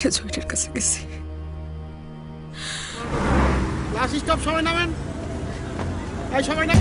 জয়ের কাছে গেছি। লাস্ট স্টপ, সবাই নামেন। এই সবাই নাম।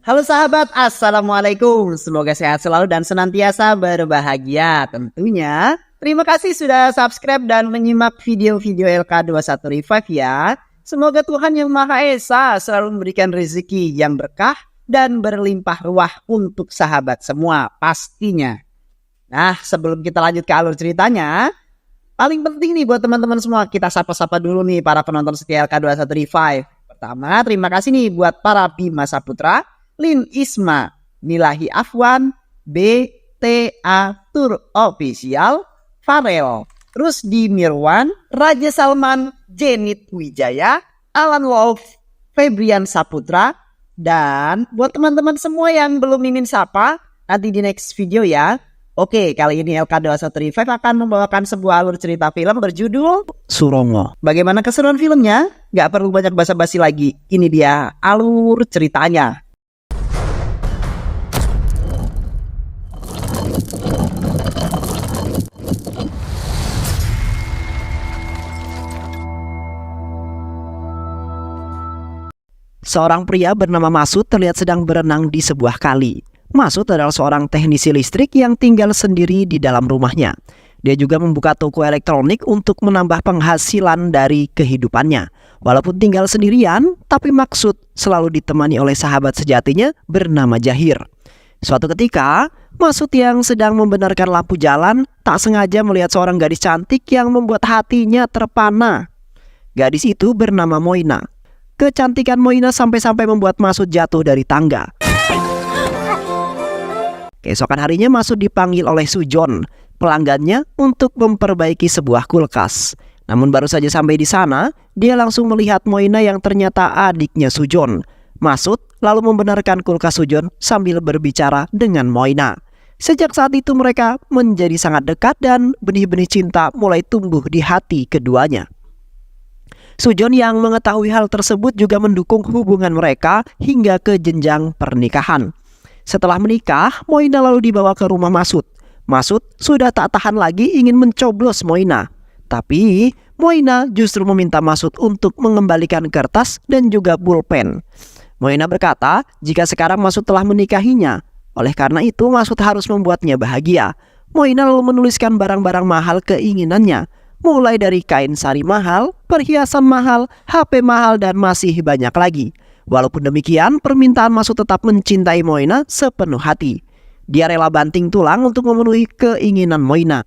Halo sahabat, assalamualaikum. Semoga sehat selalu dan senantiasa berbahagia tentunya. Terima kasih sudah subscribe dan menyimak video-video LK21 Revive ya. Semoga Tuhan Yang Maha Esa selalu memberikan rezeki yang berkah dan berlimpah ruah untuk sahabat semua pastinya. Nah, sebelum kita lanjut ke alur ceritanya, paling penting nih buat teman-teman semua, kita sapa-sapa dulu nih para penonton setia LK21 Revive. Pertama, terima kasih nih buat para Bima Saputra, Lin Isma, Milahi Afwan, BTA Tour Official, Farel, Rusdi Mirwan, Raja Salman, Jenit Wijaya, Alan Wolf, Febrian Saputra, dan buat teman-teman semua yang belum mimin sapa, nanti di next video ya. Oke, kali ini LK21 Revive akan membawakan sebuah alur cerita film berjudul Surongo. Bagaimana keseruan filmnya? Gak perlu banyak basa-basi lagi. Ini dia alur ceritanya. Seorang pria bernama Masud terlihat sedang berenang di sebuah kali. Masud adalah seorang teknisi listrik yang tinggal sendiri di dalam rumahnya. Dia juga membuka toko elektronik untuk menambah penghasilan dari kehidupannya. Walaupun tinggal sendirian, tapi Masud selalu ditemani oleh sahabat sejatinya bernama Jahir. Suatu ketika, Masud yang sedang membenarkan lampu jalan tak sengaja melihat seorang gadis cantik yang membuat hatinya terpana. Gadis itu bernama Moina. Kecantikan Moina sampai-sampai membuat Masud jatuh dari tangga. Keesokan harinya Masud dipanggil oleh Sujon, pelanggannya, untuk memperbaiki sebuah kulkas. Namun baru saja sampai di sana, dia langsung melihat Moina yang ternyata adiknya Sujon. Masud lalu membenarkan kulkas Sujon sambil berbicara dengan Moina. Sejak saat itu mereka menjadi sangat dekat dan benih-benih cinta mulai tumbuh di hati keduanya. Sujon yang mengetahui hal tersebut juga mendukung hubungan mereka hingga ke jenjang pernikahan. Setelah menikah, Moina lalu dibawa ke rumah Masud. Masud sudah tak tahan lagi ingin mencoblos Moina. Tapi Moina justru meminta Masud untuk mengembalikan kertas dan juga pulpen. Moina berkata jika sekarang Masud telah menikahinya. Oleh karena itu Masud harus membuatnya bahagia. Moina lalu menuliskan barang-barang mahal keinginannya. Mulai dari kain sari mahal, perhiasan mahal, HP mahal, dan masih banyak lagi. Walaupun demikian, permintaan Masud tetap mencintai Moina sepenuh hati. Dia rela banting tulang untuk memenuhi keinginan Moina.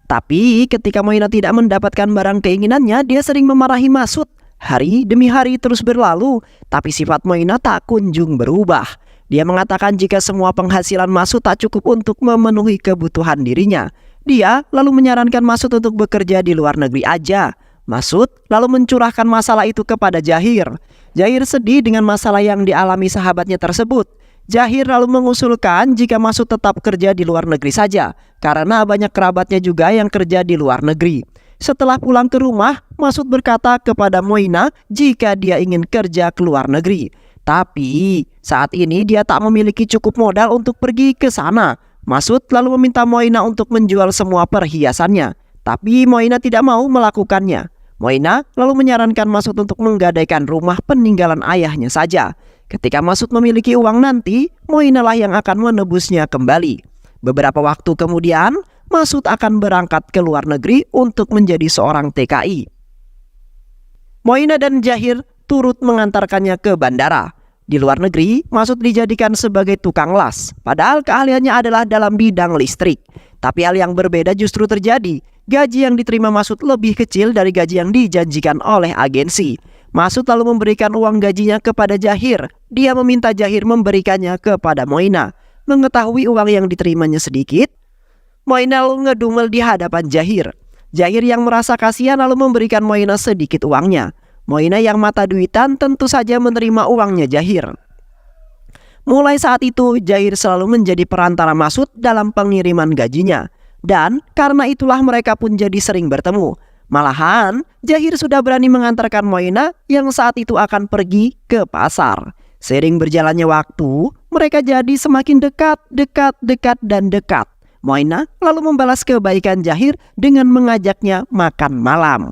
Tapi ketika Moina tidak mendapatkan barang keinginannya, dia sering memarahi Masud. Hari demi hari terus berlalu, tapi sifat Moina tak kunjung berubah. Dia mengatakan jika semua penghasilan Masud tak cukup untuk memenuhi kebutuhan dirinya. Dia lalu menyarankan Masud untuk bekerja di luar negeri aja. Masud lalu mencurahkan masalah itu kepada Jahir. Jahir sedih dengan masalah yang dialami sahabatnya tersebut. Jahir lalu mengusulkan jika Masud tetap kerja di luar negeri saja, karena banyak kerabatnya juga yang kerja di luar negeri. Setelah pulang ke rumah, Masud berkata kepada Moina jika dia ingin kerja ke luar negeri. Tapi saat ini dia tak memiliki cukup modal untuk pergi ke sana. Masud lalu meminta Moina untuk menjual semua perhiasannya. Tapi Moina tidak mau melakukannya. Moina lalu menyarankan Masud untuk menggadaikan rumah peninggalan ayahnya saja. Ketika Masud memiliki uang nanti, Moina lah yang akan menebusnya kembali. Beberapa waktu kemudian, Masud akan berangkat ke luar negeri untuk menjadi seorang TKI. Moina dan Jahir turut mengantarkannya ke bandara. Di luar negeri, Masud dijadikan sebagai tukang las. Padahal keahliannya adalah dalam bidang listrik. Tapi hal yang berbeda justru terjadi. Gaji yang diterima Masud lebih kecil dari gaji yang dijanjikan oleh agensi. Masud lalu memberikan uang gajinya kepada Jahir. Dia meminta Jahir memberikannya kepada Moina. Mengetahui uang yang diterimanya sedikit, Moina lalu ngedumel di hadapan Jahir. Jahir yang merasa kasihan lalu memberikan Moina sedikit uangnya. Moina yang mata duitan tentu saja menerima uangnya Jahir. Mulai saat itu, Jahir selalu menjadi perantara Masud dalam pengiriman gajinya. Dan karena itulah mereka pun jadi sering bertemu. Malahan, Jahir sudah berani mengantarkan Moina yang saat itu akan pergi ke pasar. Seiring berjalannya waktu, mereka jadi semakin dekat, dan dekat. Moina lalu membalas kebaikan Jahir dengan mengajaknya makan malam.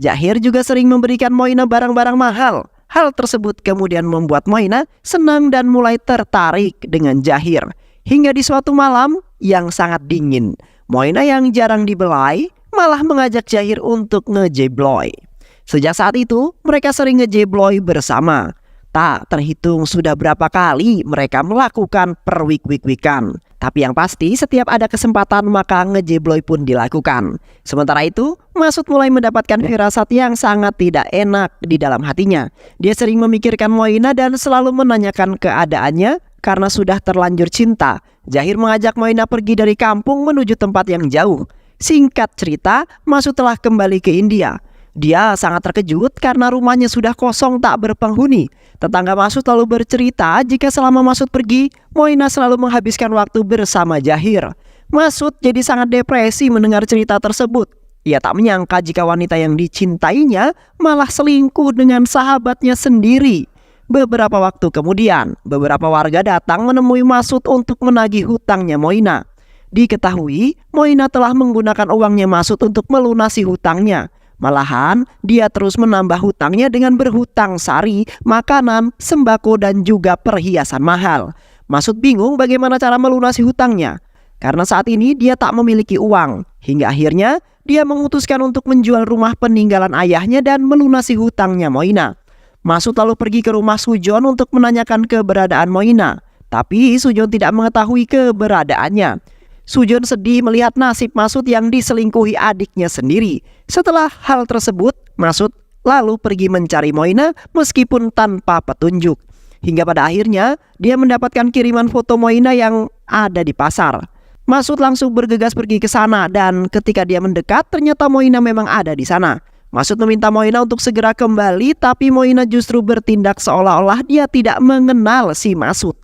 Jahir juga sering memberikan Moina barang-barang mahal. Hal tersebut kemudian membuat Moina senang dan mulai tertarik dengan Jahir. Hingga di suatu malam yang sangat dingin, Moina yang jarang dibelai malah mengajak Jahir untuk ngejebloy. Sejak saat itu, mereka sering ngejebloy bersama. Tak terhitung sudah berapa kali mereka melakukan perwik-wik-wikan. Tapi yang pasti setiap ada kesempatan maka ngejebloy pun dilakukan. Sementara itu, Masud mulai mendapatkan firasat yang sangat tidak enak di dalam hatinya. Dia sering memikirkan Moina dan selalu menanyakan keadaannya karena sudah terlanjur cinta. Jahir mengajak Moina pergi dari kampung menuju tempat yang jauh. Singkat cerita, Masud telah kembali ke India. Dia sangat terkejut karena rumahnya sudah kosong tak berpenghuni. Tetangga Masud lalu bercerita jika selama Masud pergi, Moina selalu menghabiskan waktu bersama Jahir. Masud jadi sangat depresi mendengar cerita tersebut. Ia tak menyangka jika wanita yang dicintainya malah selingkuh dengan sahabatnya sendiri. Beberapa waktu kemudian, beberapa warga datang menemui Masud untuk menagih hutangnya Moina. Diketahui, Moina telah menggunakan uangnya Masud untuk melunasi hutangnya. Malahan, dia terus menambah hutangnya dengan berhutang sari, makanan, sembako, dan juga perhiasan mahal. Masud bingung bagaimana cara melunasi hutangnya. Karena saat ini dia tak memiliki uang. Hingga akhirnya, dia memutuskan untuk menjual rumah peninggalan ayahnya dan melunasi hutangnya Moina. Masud lalu pergi ke rumah Sujon untuk menanyakan keberadaan Moina. Tapi Sujon tidak mengetahui keberadaannya. Sujon sedih melihat nasib Masud yang diselingkuhi adiknya sendiri. Setelah hal tersebut, Masud lalu pergi mencari Moina meskipun tanpa petunjuk. Hingga pada akhirnya, dia mendapatkan kiriman foto Moina yang ada di pasar. Masud langsung bergegas pergi ke sana dan ketika dia mendekat, ternyata Moina memang ada di sana. Masud meminta Moina untuk segera kembali, tapi Moina justru bertindak seolah-olah dia tidak mengenal si Masud.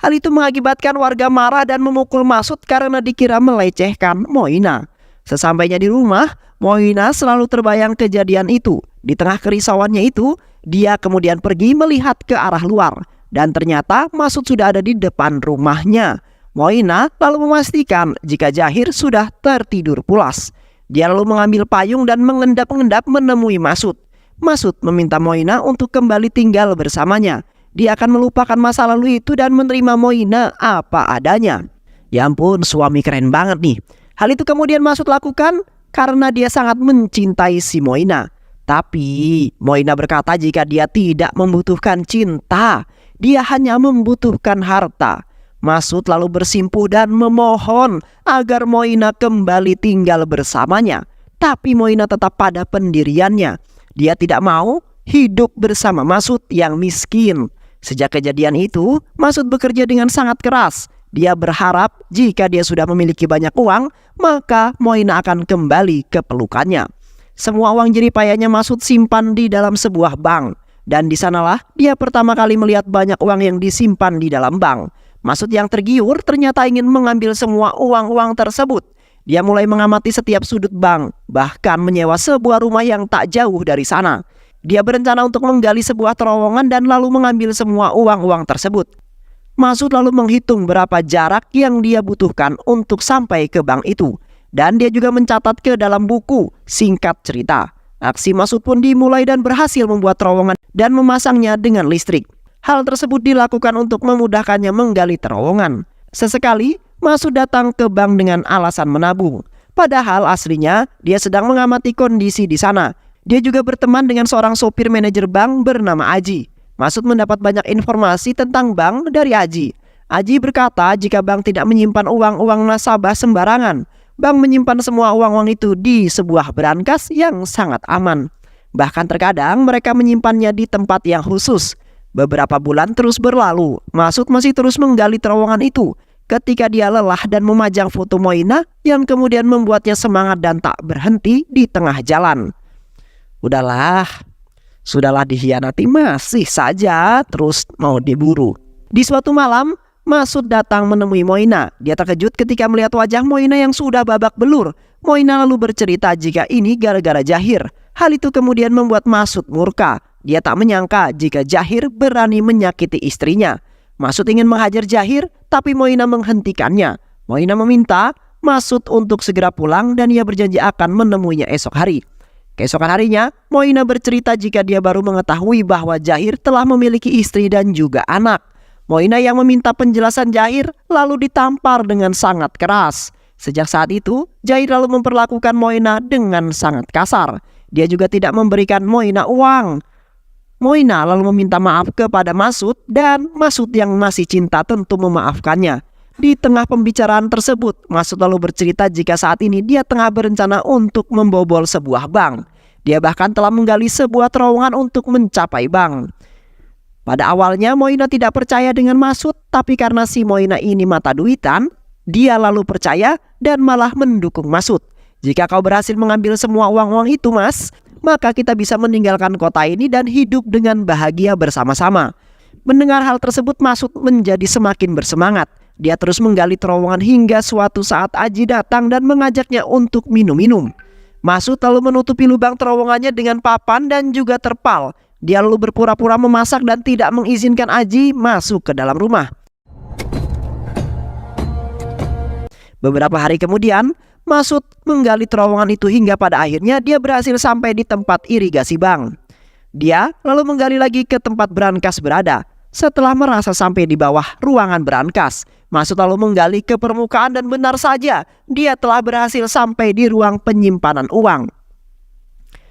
Hal itu mengakibatkan warga marah dan memukul Masud karena dikira melecehkan Moina. Sesampainya di rumah, Moina selalu terbayang kejadian itu. Di tengah kerisauannya itu, dia kemudian pergi melihat ke arah luar. Dan ternyata Masud sudah ada di depan rumahnya. Moina lalu memastikan jika Jahir sudah tertidur pulas. Dia lalu mengambil payung dan mengendap-endap menemui Masud. Masud meminta Moina untuk kembali tinggal bersamanya. Dia akan melupakan masa lalu itu dan menerima Moina apa adanya. Ya ampun, suami keren banget nih. Hal itu kemudian Masud lakukan karena dia sangat mencintai si Moina. Tapi Moina berkata jika dia tidak membutuhkan cinta, dia hanya membutuhkan harta. Masud lalu bersimpuh dan memohon agar Moina kembali tinggal bersamanya. Tapi Moina tetap pada pendiriannya. Dia tidak mau hidup bersama Masud yang miskin. Sejak kejadian itu, Masud bekerja dengan sangat keras. Dia berharap jika dia sudah memiliki banyak uang, maka Moina akan kembali ke pelukannya. Semua uang jeripayanya Masud simpan di dalam sebuah bank. Dan di sanalah dia pertama kali melihat banyak uang yang disimpan di dalam bank. Masud yang tergiur ternyata ingin mengambil semua uang-uang tersebut. Dia mulai mengamati setiap sudut bank, bahkan menyewa sebuah rumah yang tak jauh dari sana. Dia berencana untuk menggali sebuah terowongan dan lalu mengambil semua uang-uang tersebut. Masud lalu menghitung berapa jarak yang dia butuhkan untuk sampai ke bank itu. Dan dia juga mencatat ke dalam buku. Singkat cerita, aksi Masud pun dimulai dan berhasil membuat terowongan dan memasangnya dengan listrik. Hal tersebut dilakukan untuk memudahkannya menggali terowongan. Sesekali, Masud datang ke bank dengan alasan menabung. Padahal aslinya dia sedang mengamati kondisi di sana. Dia juga berteman dengan seorang sopir manajer bank bernama Aji. Masud mendapat banyak informasi tentang bank dari Aji. Aji berkata jika bank tidak menyimpan uang-uang nasabah sembarangan. Bank menyimpan semua uang-uang itu di sebuah brankas yang sangat aman. Bahkan terkadang mereka menyimpannya di tempat yang khusus. Beberapa bulan terus berlalu, Masud masih terus menggali terowongan itu. Ketika dia lelah dan memajang foto Moina yang kemudian membuatnya semangat dan tak berhenti di tengah jalan. Sudahlah dikhianati masih saja terus mau diburu. Di suatu malam, Masud datang menemui Moina. Dia terkejut ketika melihat wajah Moina yang sudah babak belur. Moina lalu bercerita jika ini gara-gara Jahir. Hal itu kemudian membuat Masud murka. Dia tak menyangka jika Jahir berani menyakiti istrinya. Masud ingin menghajar Jahir, tapi Moina menghentikannya. Moina meminta Masud untuk segera pulang dan ia berjanji akan menemuinya esok hari. Keesokan harinya, Moina bercerita jika dia baru mengetahui bahwa Jahir telah memiliki istri dan juga anak. Moina yang meminta penjelasan Jahir lalu ditampar dengan sangat keras. Sejak saat itu, Jahir lalu memperlakukan Moina dengan sangat kasar. Dia juga tidak memberikan Moina uang. Moina lalu meminta maaf kepada Masud dan Masud yang masih cinta tentu memaafkannya. Di tengah pembicaraan tersebut, Masud lalu bercerita jika saat ini dia tengah berencana untuk membobol sebuah bank. Dia bahkan telah menggali sebuah terowongan untuk mencapai bank. Pada awalnya Moina tidak percaya dengan Masud, tapi karena si Moina ini mata duitan, dia lalu percaya dan malah mendukung Masud. Jika kau berhasil mengambil semua uang-uang itu, Mas, maka kita bisa meninggalkan kota ini dan hidup dengan bahagia bersama-sama. Mendengar hal tersebut, Masud menjadi semakin bersemangat. Dia terus menggali terowongan hingga suatu saat Aji datang dan mengajaknya untuk minum-minum. Masud lalu menutupi lubang terowongannya dengan papan dan juga terpal. Dia lalu berpura-pura memasak dan tidak mengizinkan Aji masuk ke dalam rumah. Beberapa hari kemudian, Masud menggali terowongan itu hingga pada akhirnya dia berhasil sampai di tempat irigasi bank. Dia lalu menggali lagi ke tempat brankas berada. Setelah merasa sampai di bawah ruangan brankas, Masud lalu menggali ke permukaan dan benar saja dia telah berhasil sampai di ruang penyimpanan uang.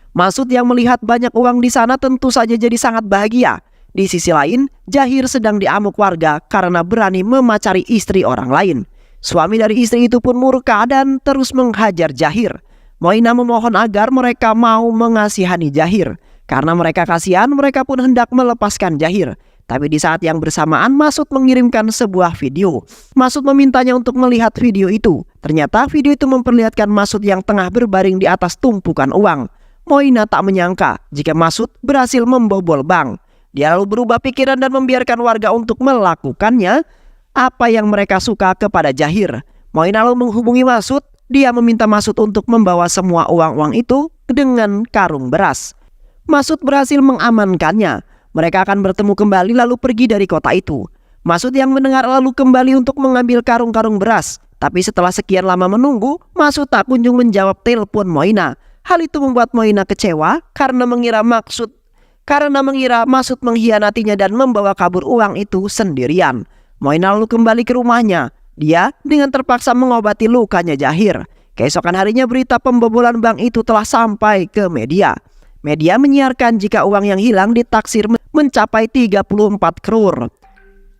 Masud yang melihat banyak uang di sana tentu saja jadi sangat bahagia. Di sisi lain, Jahir sedang diamuk warga karena berani memacari istri orang lain. Suami dari istri itu pun murka dan terus menghajar Jahir. Moina memohon agar mereka mau mengasihani Jahir. Karena mereka kasihan, mereka pun hendak melepaskan Jahir. Tapi di saat yang bersamaan, Masud mengirimkan sebuah video. Masud memintanya untuk melihat video itu. Ternyata video itu memperlihatkan Masud yang tengah berbaring di atas tumpukan uang. Moina tak menyangka jika Masud berhasil membobol bank. Dia lalu berubah pikiran dan membiarkan warga untuk melakukannya apa yang mereka suka kepada Jahir. Moina lalu menghubungi Masud. Dia meminta Masud untuk membawa semua uang-uang itu dengan karung beras. Masud berhasil mengamankannya. Mereka akan bertemu kembali lalu pergi dari kota itu. Masud yang mendengar lalu kembali untuk mengambil karung-karung beras. Tapi setelah sekian lama menunggu, Masud tak kunjung menjawab telepon Moina. Hal itu membuat Moina kecewa karena mengira Masud mengkhianatinya dan membawa kabur uang itu sendirian. Moina lalu kembali ke rumahnya. Dia dengan terpaksa mengobati lukanya Jahir. Keesokan harinya berita pembobolan bank itu telah sampai ke media. Media menyiarkan jika uang yang hilang ditaksir mencapai 34 crore.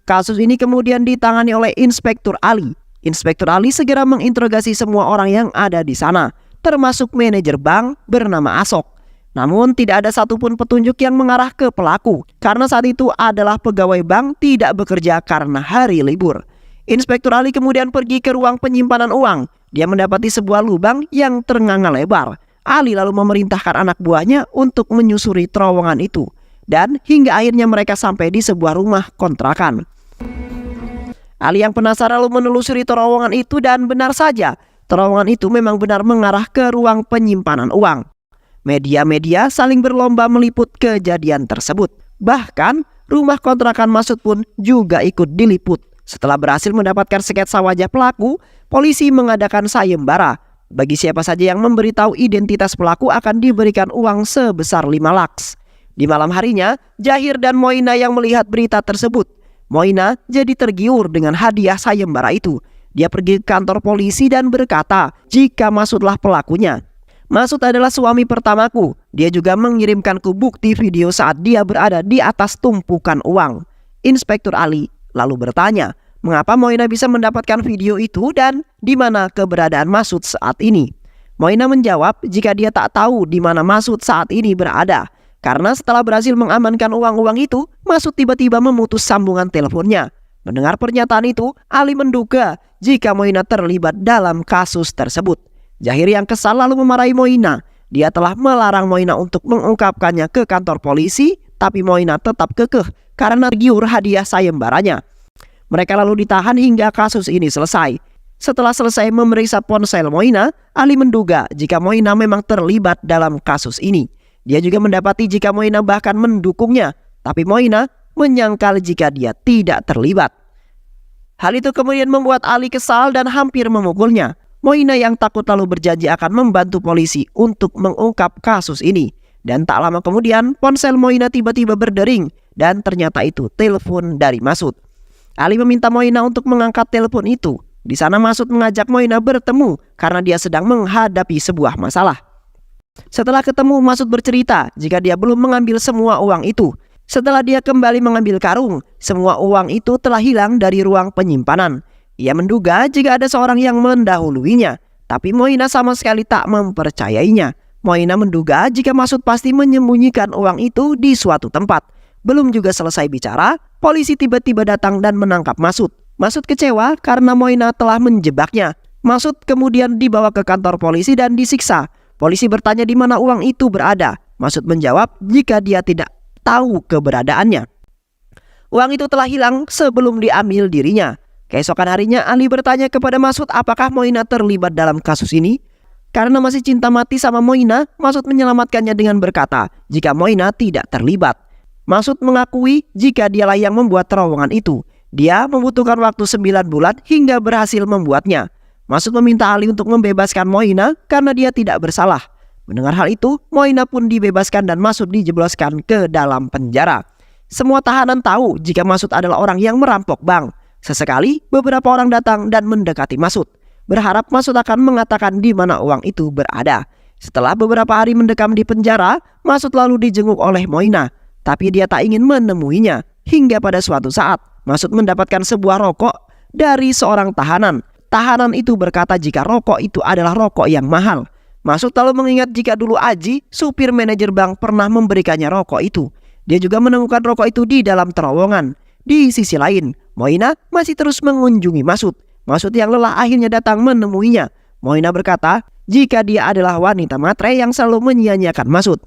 Kasus ini kemudian ditangani oleh Inspektur Ali. Inspektur Ali segera menginterogasi semua orang yang ada di sana, termasuk manajer bank bernama Asok. Namun tidak ada satupun petunjuk yang mengarah ke pelaku, karena saat itu adalah pegawai bank tidak bekerja karena hari libur. Inspektur Ali kemudian pergi ke ruang penyimpanan uang. Dia mendapati sebuah lubang yang ternganga lebar. Ali lalu memerintahkan anak buahnya untuk menyusuri terowongan itu. Dan hingga akhirnya mereka sampai di sebuah rumah kontrakan. Ali yang penasaran lalu menelusuri terowongan itu dan benar saja, terowongan itu memang benar mengarah ke ruang penyimpanan uang. Media-media saling berlomba meliput kejadian tersebut. Bahkan rumah kontrakan Masud pun juga ikut diliput. Setelah berhasil mendapatkan sketsa wajah pelaku, polisi mengadakan sayembara. Bagi siapa saja yang memberitahu identitas pelaku akan diberikan uang sebesar 5 lakhs. Di malam harinya, Jahir dan Moina yang melihat berita tersebut. Moina jadi tergiur dengan hadiah sayembara itu. Dia pergi ke kantor polisi dan berkata jika Masudlah pelakunya. Masud adalah suami pertamaku. Dia juga mengirimkanku bukti video saat dia berada di atas tumpukan uang. Inspektur Ali lalu bertanya, mengapa Moina bisa mendapatkan video itu dan di mana keberadaan Masud saat ini? Moina menjawab jika dia tak tahu di mana Masud saat ini berada. Karena setelah berhasil mengamankan uang-uang itu, Masud tiba-tiba memutus sambungan teleponnya. Mendengar pernyataan itu, Ali menduga jika Moina terlibat dalam kasus tersebut. Jahir yang kesal lalu memarahi Moina. Dia telah melarang Moina untuk mengungkapkannya ke kantor polisi, tapi Moina tetap kekeh karena tergiur hadiah sayembaranya. Mereka lalu ditahan hingga kasus ini selesai. Setelah selesai memeriksa ponsel Moina, Ali menduga jika Moina memang terlibat dalam kasus ini. Dia juga mendapati jika Moina bahkan mendukungnya, tapi Moina menyangkal jika dia tidak terlibat. Hal itu kemudian membuat Ali kesal dan hampir memukulnya. Moina yang takut lalu berjanji akan membantu polisi untuk mengungkap kasus ini. Dan tak lama kemudian ponsel Moina tiba-tiba berdering dan ternyata itu telepon dari Masud. Ali meminta Moina untuk mengangkat telepon itu. Di sana Masud mengajak Moina bertemu karena dia sedang menghadapi sebuah masalah. Setelah ketemu, Masud bercerita jika dia belum mengambil semua uang itu. Setelah dia kembali mengambil karung, semua uang itu telah hilang dari ruang penyimpanan. Ia menduga jika ada seorang yang mendahuluinya, tapi Moina sama sekali tak mempercayainya. Moina menduga jika Masud pasti menyembunyikan uang itu di suatu tempat. Belum juga selesai bicara, polisi tiba-tiba datang dan menangkap Masud. Masud kecewa karena Moina telah menjebaknya. Masud kemudian dibawa ke kantor polisi dan disiksa. Polisi bertanya di mana uang itu berada. Masud menjawab jika dia tidak tahu keberadaannya. Uang itu telah hilang sebelum diambil dirinya. Keesokan harinya Ali bertanya kepada Masud apakah Moina terlibat dalam kasus ini. Karena masih cinta mati sama Moina, Masud menyelamatkannya dengan berkata jika Moina tidak terlibat. Masud mengakui jika dialah yang membuat terowongan itu. Dia membutuhkan waktu 9 bulan hingga berhasil membuatnya. Masud meminta Ali untuk membebaskan Moina karena dia tidak bersalah. Mendengar hal itu, Moina pun dibebaskan dan Masud dijebloskan ke dalam penjara. Semua tahanan tahu jika Masud adalah orang yang merampok bank. Sesekali beberapa orang datang dan mendekati Masud, berharap Masud akan mengatakan di mana uang itu berada. Setelah beberapa hari mendekam di penjara, Masud lalu dijenguk oleh Moina, tapi dia tak ingin menemuinya. Hingga pada suatu saat, Masud mendapatkan sebuah rokok dari seorang tahanan. Tahanan itu berkata jika rokok itu adalah rokok yang mahal. Masud lalu mengingat jika dulu Aji, supir manajer bank, pernah memberikannya rokok itu. Dia juga menemukan rokok itu di dalam terowongan. Di sisi lain, Moina masih terus mengunjungi Masud. Masud yang lelah akhirnya datang menemuinya. Moina berkata jika dia adalah wanita matre yang selalu menyia-nyiakan Masud.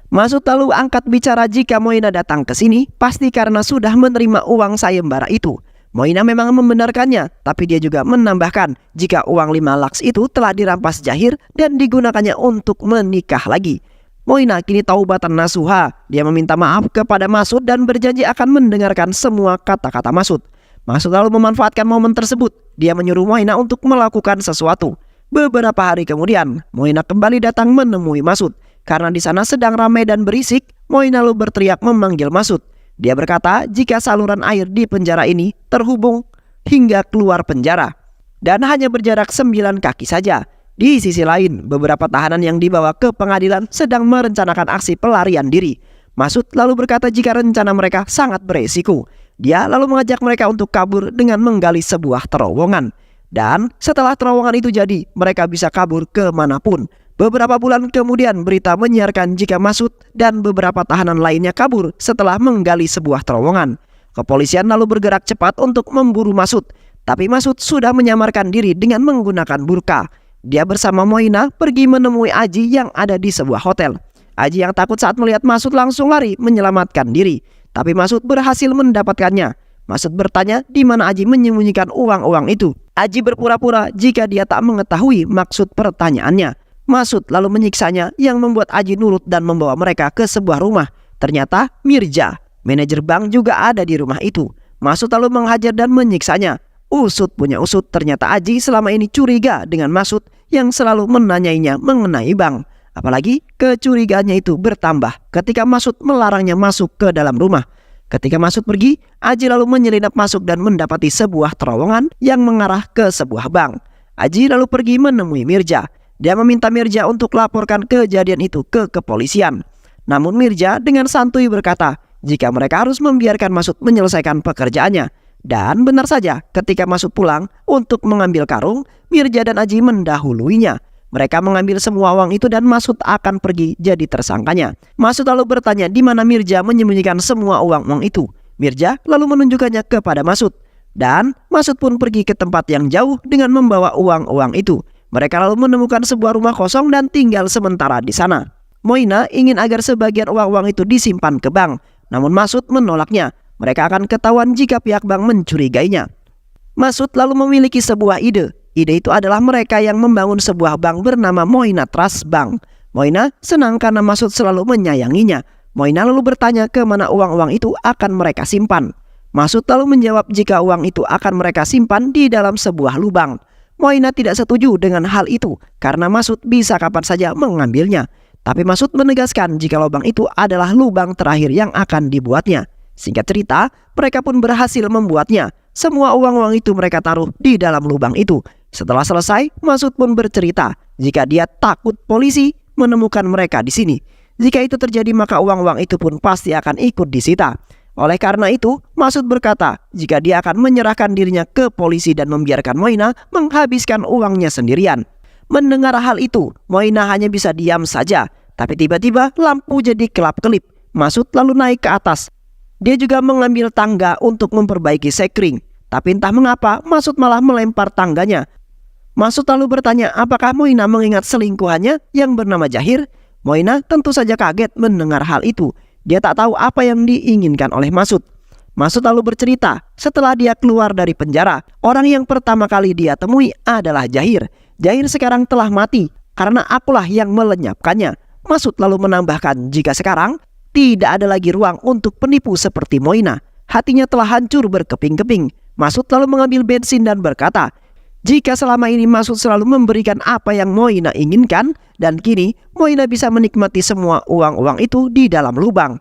Masud lalu angkat bicara jika Moina datang ke sini pasti karena sudah menerima uang sayembara itu. Moina memang membenarkannya, tapi dia juga menambahkan jika uang 5 laks itu telah dirampas Jahir dan digunakannya untuk menikah lagi. Moina kini taubatan nasuha. Dia meminta maaf kepada Masud dan berjanji akan mendengarkan semua kata-kata Masud. Masud lalu memanfaatkan momen tersebut. Dia menyuruh Moina untuk melakukan sesuatu. Beberapa hari kemudian, Moina kembali datang menemui Masud. Karena di sana sedang ramai dan berisik, Moina lalu berteriak memanggil Masud. Dia berkata jika saluran air di penjara ini terhubung hingga keluar penjara dan hanya berjarak 9 kaki saja. Di sisi lain, beberapa tahanan yang dibawa ke pengadilan sedang merencanakan aksi pelarian diri. Masud lalu berkata jika rencana mereka sangat beresiko. Dia lalu mengajak mereka untuk kabur dengan menggali sebuah terowongan. Dan setelah terowongan itu jadi, mereka bisa kabur kemanapun. Beberapa bulan kemudian berita menyiarkan jika Masud dan beberapa tahanan lainnya kabur setelah menggali sebuah terowongan. Kepolisian lalu bergerak cepat untuk memburu Masud. Tapi Masud sudah menyamarkan diri dengan menggunakan burka. Dia bersama Moina pergi menemui Aji yang ada di sebuah hotel. Aji yang takut saat melihat Masud langsung lari menyelamatkan diri. Tapi Masud berhasil mendapatkannya. Masud bertanya di mana Aji menyembunyikan uang-uang itu. Aji berpura-pura jika dia tak mengetahui maksud pertanyaannya. Masud lalu menyiksanya yang membuat Aji nurut dan membawa mereka ke sebuah rumah. Ternyata Mirja, manajer bank, juga ada di rumah itu. Masud lalu menghajar dan menyiksanya. Usut punya usut, ternyata Aji selama ini curiga dengan Masud yang selalu menanyainya mengenai bank. Apalagi kecurigaannya itu bertambah ketika Masud melarangnya masuk ke dalam rumah. Ketika Masud pergi, Aji lalu menyelinap masuk dan mendapati sebuah terowongan yang mengarah ke sebuah bank. Aji lalu pergi menemui Mirja. Dia meminta Mirja untuk laporkan kejadian itu ke kepolisian. Namun Mirja dengan santuy berkata jika mereka harus membiarkan Masud menyelesaikan pekerjaannya. Dan benar saja, ketika Masud pulang untuk mengambil karung, Mirja dan Aji mendahuluinya. Mereka mengambil semua uang itu dan Masud akan pergi jadi tersangkanya. Masud lalu bertanya di mana Mirja menyembunyikan semua uang-uang itu. Mirja lalu menunjukkannya kepada Masud. Dan Masud pun pergi ke tempat yang jauh dengan membawa uang-uang itu. Mereka lalu menemukan sebuah rumah kosong dan tinggal sementara di sana. Moina ingin agar sebagian uang-uang itu disimpan ke bank. Namun Masud menolaknya. Mereka akan ketahuan jika pihak bank mencurigainya. Masud lalu memiliki sebuah ide. Ide itu adalah mereka yang membangun sebuah bank bernama Moina Trust Bank. Moina senang karena Masud selalu menyayanginya. Moina lalu bertanya ke mana uang-uang itu akan mereka simpan. Masud lalu menjawab jika uang itu akan mereka simpan di dalam sebuah lubang. Moina tidak setuju dengan hal itu karena Masud bisa kapan saja mengambilnya. Tapi Masud menegaskan jika lubang itu adalah lubang terakhir yang akan dibuatnya. Singkat cerita, mereka pun berhasil membuatnya. Semua uang-uang itu mereka taruh di dalam lubang itu. Setelah selesai, Masud pun bercerita jika dia takut polisi menemukan mereka di sini. Jika itu terjadi maka uang-uang itu pun pasti akan ikut disita. Oleh karena itu, Masud berkata jika dia akan menyerahkan dirinya ke polisi dan membiarkan Moina menghabiskan uangnya sendirian. Mendengar hal itu, Moina hanya bisa diam saja. Tapi tiba-tiba lampu jadi kelap-kelip. Masud lalu naik ke atas. Dia juga mengambil tangga untuk memperbaiki sekring. Tapi entah mengapa Masud malah melempar tangganya. Masud lalu bertanya apakah Moina mengingat selingkuhannya yang bernama Jahir. Moina tentu saja kaget mendengar hal itu. Dia tak tahu apa yang diinginkan oleh Masud. Masud lalu bercerita setelah dia keluar dari penjara, orang yang pertama kali dia temui adalah Jahir. Jahir sekarang telah mati karena akulah yang melenyapkannya. Masud lalu menambahkan jika sekarang tidak ada lagi ruang untuk penipu seperti Moina. Hatinya telah hancur berkeping-keping. Masud lalu mengambil bensin dan berkata, jika selama ini Masud selalu memberikan apa yang Moina inginkan, dan kini Moina bisa menikmati semua uang-uang itu di dalam lubang.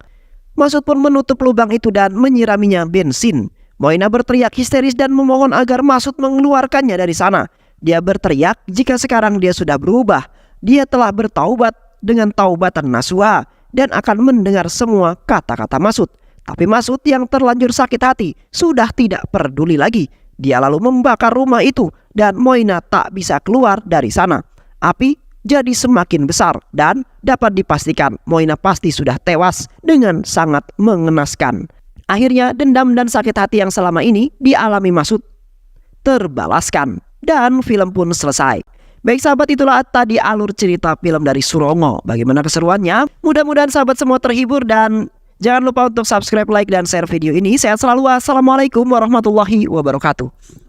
Masud pun menutup lubang itu dan menyiraminya bensin. Moina berteriak histeris dan memohon agar Masud mengeluarkannya dari sana. Dia berteriak jika sekarang dia sudah berubah. Dia telah bertaubat dengan taubatan nasuha dan akan mendengar semua kata-kata Masud. Tapi Masud yang terlanjur sakit hati sudah tidak peduli lagi. Dia lalu membakar rumah itu dan Moina tak bisa keluar dari sana. Api jadi semakin besar dan dapat dipastikan Moina pasti sudah tewas dengan sangat mengenaskan. Akhirnya dendam dan sakit hati yang selama ini dialami Masud terbalaskan dan film pun selesai. Baik sahabat, itulah tadi alur cerita film dari Surongo. Bagaimana keseruannya? Mudah-mudahan sahabat semua terhibur dan jangan lupa untuk subscribe, like, dan share video ini. Sehat selalu. Assalamualaikum warahmatullahi wabarakatuh.